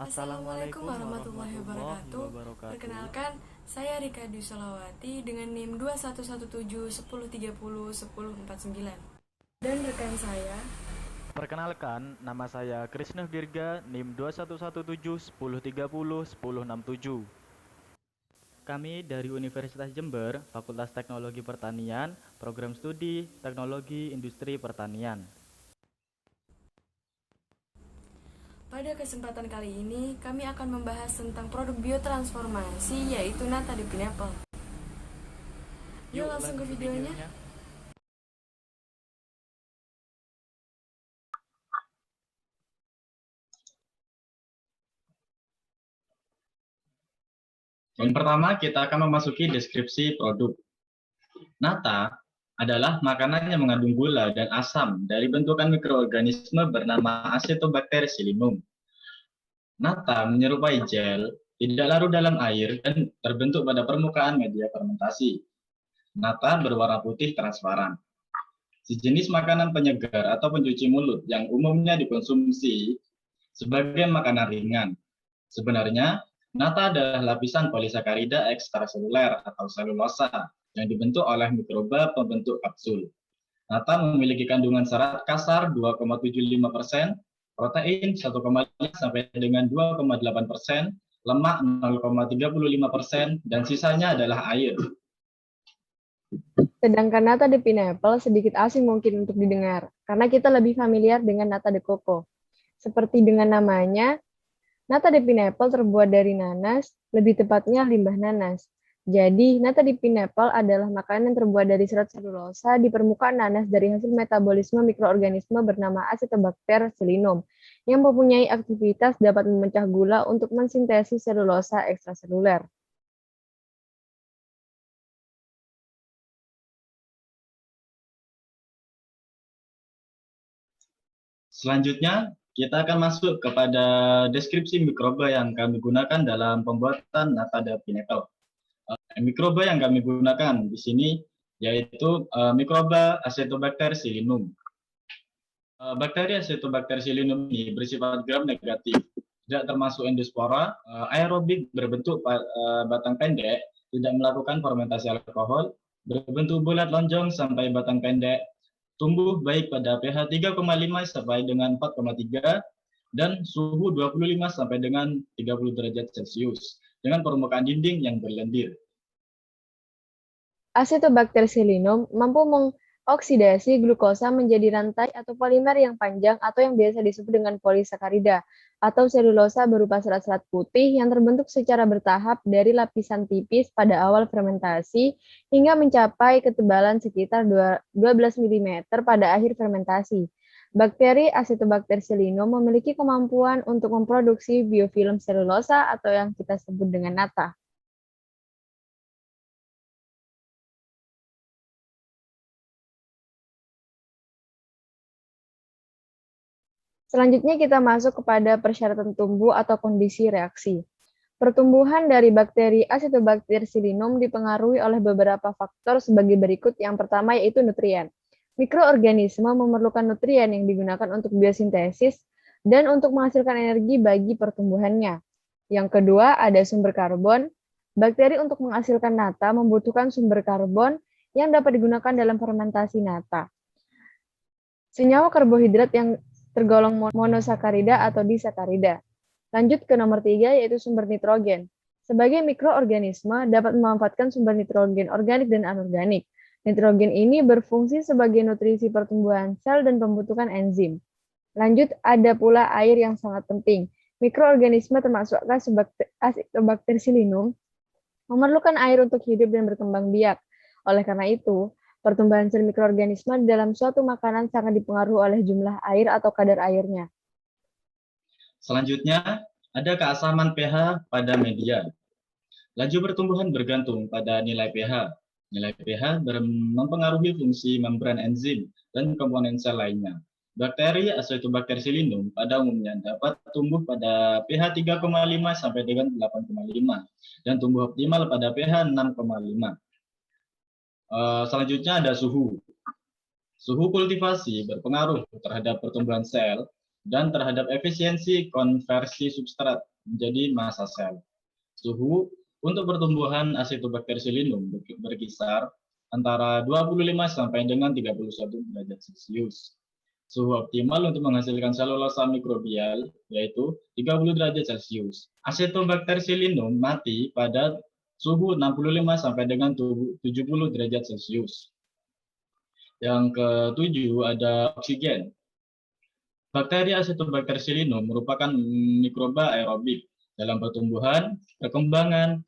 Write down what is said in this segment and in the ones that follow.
Assalamualaikum Assalamualaikum warahmatullahi warahmatullahi wabarakatuh. wabarakatuh. Perkenalkan, saya Rika Dwi Solawati dengan NIM 2117 10 30 10 49. Dan rekan saya, Perkenalkan, nama saya Krisna Virga, NIM 211710301067. Kami dari Universitas Jember, Fakultas Teknologi Pertanian, Program Studi Teknologi Industri Pertanian. pada kesempatan kali ini kami akan membahas tentang produk biotransformasi yaitu nata de pineapple. Yuk langsung ke videonya. Yang pertama, kita akan memasuki deskripsi produk. Nata adalah makanan yang mengandung gula dan asam dari bentukan mikroorganisme bernama Acetobacter-Sillinum. Nata menyerupai gel, tidak larut dalam air, dan terbentuk pada permukaan media fermentasi. Nata berwarna putih transparan. Sejenis makanan penyegar atau pencuci mulut yang umumnya dikonsumsi sebagai makanan ringan. Sebenarnya, nata adalah lapisan polisakarida ekstraseluler atau selulosa yang dibentuk oleh mikroba pembentuk kapsul. Nata memiliki kandungan serat kasar 2,75%, protein 1,5 sampai dengan 2,8%, lemak 0,35%, dan sisanya adalah air. Sedangkan nata de pineapple sedikit asing mungkin untuk didengar, karena kita lebih familiar dengan nata de coco. Seperti dengan namanya, nata de pineapple terbuat dari nanas, lebih tepatnya limbah nanas. Jadi, nata de pineapple adalah makanan yang terbuat dari serat selulosa di permukaan nanas dari hasil metabolisme mikroorganisme bernama Acetobacter sillinum, yang mempunyai aktivitas dapat memecah gula untuk mensintesis selulosa ekstraseluler. Selanjutnya, kita akan masuk kepada deskripsi mikroba yang kami gunakan dalam pembuatan nata de pineapple. Mikroba yang kami gunakan di sini yaitu mikroba Acetobacter sillinum. Bakteri Acetobacter sillinum ini bersifat gram negatif, tidak termasuk endospora, aerobik berbentuk batang pendek, tidak melakukan fermentasi alkohol, berbentuk bulat lonjong sampai batang pendek, tumbuh baik pada pH 3,5 sampai dengan 4,3 dan suhu 25 sampai dengan 30 derajat Celcius dengan permukaan dinding yang berlendir. Acetobacter sillinum mampu mengoksidasi glukosa menjadi rantai atau polimer yang panjang atau yang biasa disebut dengan polisakarida atau selulosa berupa serat-serat putih yang terbentuk secara bertahap dari lapisan tipis pada awal fermentasi hingga mencapai ketebalan sekitar 12 mm pada akhir fermentasi. Bakteri Acetobacter sillinum memiliki kemampuan untuk memproduksi biofilm selulosa atau yang kita sebut dengan nata. Selanjutnya kita masuk kepada persyaratan tumbuh atau kondisi reaksi. Pertumbuhan dari bakteri Acetobacter sillinum dipengaruhi oleh beberapa faktor sebagai berikut. Yang pertama yaitu nutrien. Mikroorganisme memerlukan nutrien yang digunakan untuk biosintesis dan untuk menghasilkan energi bagi pertumbuhannya. Yang kedua ada sumber karbon. Bakteri untuk menghasilkan nata membutuhkan sumber karbon yang dapat digunakan dalam fermentasi nata. Senyawa karbohidrat yang tergolong monosakarida atau disakarida. Lanjut ke nomor 3 yaitu sumber nitrogen. Sebagai mikroorganisme dapat memanfaatkan sumber nitrogen organik dan anorganik. Nitrogen ini berfungsi sebagai nutrisi pertumbuhan sel dan pembentukan enzim. Lanjut ada pula air yang sangat penting. Mikroorganisme termasuk Acetobacter sillinum memerlukan air untuk hidup dan berkembang biak. Oleh karena itu, pertumbuhan sel mikroorganisme dalam suatu makanan sangat dipengaruhi oleh jumlah air atau kadar airnya. Selanjutnya, ada keasaman pH pada media. Laju pertumbuhan bergantung pada nilai pH. Nilai pH mempengaruhi fungsi membran enzim dan komponen sel lainnya. Bakteri Acetobacter sillinum pada umumnya dapat tumbuh pada pH 3,5 sampai dengan 8,5 dan tumbuh optimal pada pH 6,5. Selanjutnya ada suhu. Suhu kultivasi berpengaruh terhadap pertumbuhan sel dan terhadap efisiensi konversi substrat menjadi massa sel. Suhu untuk pertumbuhan Acetobacter pseudomonas berkisar antara 25 sampai dengan 31 derajat Celcius. Suhu optimal untuk menghasilkan selulosa mikrobial yaitu 30 derajat Celcius. Acetobacter pseudomonas mati pada suhu 65 sampai dengan 70 derajat Celcius. Yang ketujuh ada oksigen. Bakteri Acetobacter pseudomonas merupakan mikroba aerobik. Dalam pertumbuhan, perkembangan,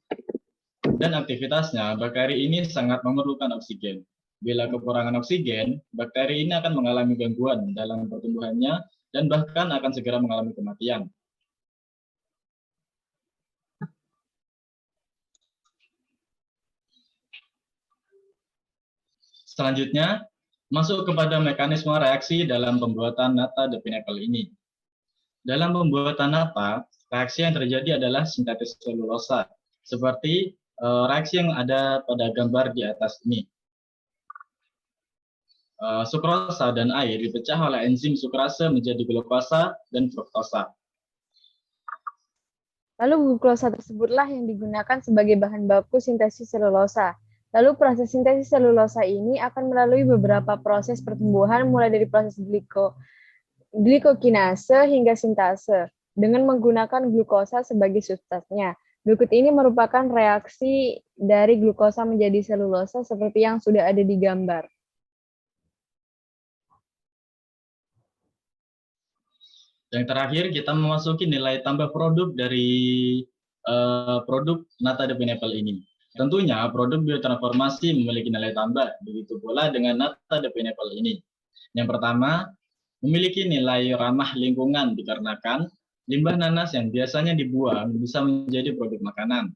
dan aktivitasnya, bakteri ini sangat memerlukan oksigen. Bila kekurangan oksigen, bakteri ini akan mengalami gangguan dalam pertumbuhannya dan bahkan akan segera mengalami kematian. Selanjutnya, masuk kepada mekanisme reaksi dalam pembuatan nata de Pinapple ini. Dalam pembuatan nata, reaksi yang terjadi adalah sintesis selulosa, seperti reaksi yang ada pada gambar di atas ini. Sukrosa dan air dipecah oleh enzim sukrase menjadi glukosa dan fruktosa. Lalu glukosa tersebutlah yang digunakan sebagai bahan baku sintesis selulosa. Lalu proses sintesis selulosa ini akan melalui beberapa proses pertumbuhan mulai dari proses glikokinase hingga sintase dengan menggunakan glukosa sebagai substratnya. Berikut ini merupakan reaksi dari glukosa menjadi selulosa seperti yang sudah ada di gambar. Yang terakhir, kita memasuki nilai tambah produk dari produk nata de Pinapple ini. Tentunya, produk biotransformasi memiliki nilai tambah, begitu pula dengan nata de Pinapple ini. Yang pertama, memiliki nilai ramah lingkungan dikarenakan limbah nanas yang biasanya dibuang bisa menjadi produk makanan.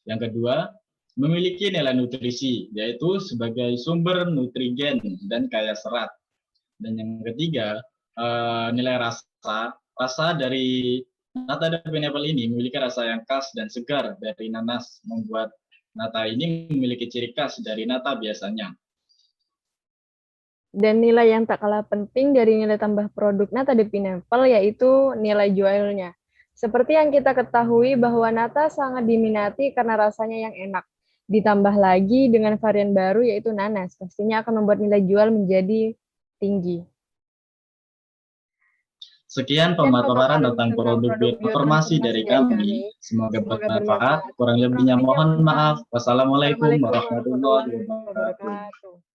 Yang kedua, memiliki nilai nutrisi, yaitu sebagai sumber nutrien dan kaya serat. Dan yang ketiga, nilai rasa. Rasa dari nata de Pinapple ini memiliki rasa yang khas dan segar dari nanas, membuat nata ini memiliki ciri khas dari nata biasanya. Dan nilai yang tak kalah penting dari nilai tambah produk nata de Pinapple yaitu nilai jualnya. Seperti yang kita ketahui bahwa nata sangat diminati karena rasanya yang enak. Ditambah lagi dengan varian baru yaitu nanas, pastinya akan membuat nilai jual menjadi tinggi. Sekian pemaparan tentang produk biotransformasi dari kami. Semoga bermanfaat. Kurang lebihnya mohon maaf. Wassalamualaikum warahmatullahi wabarakatuh.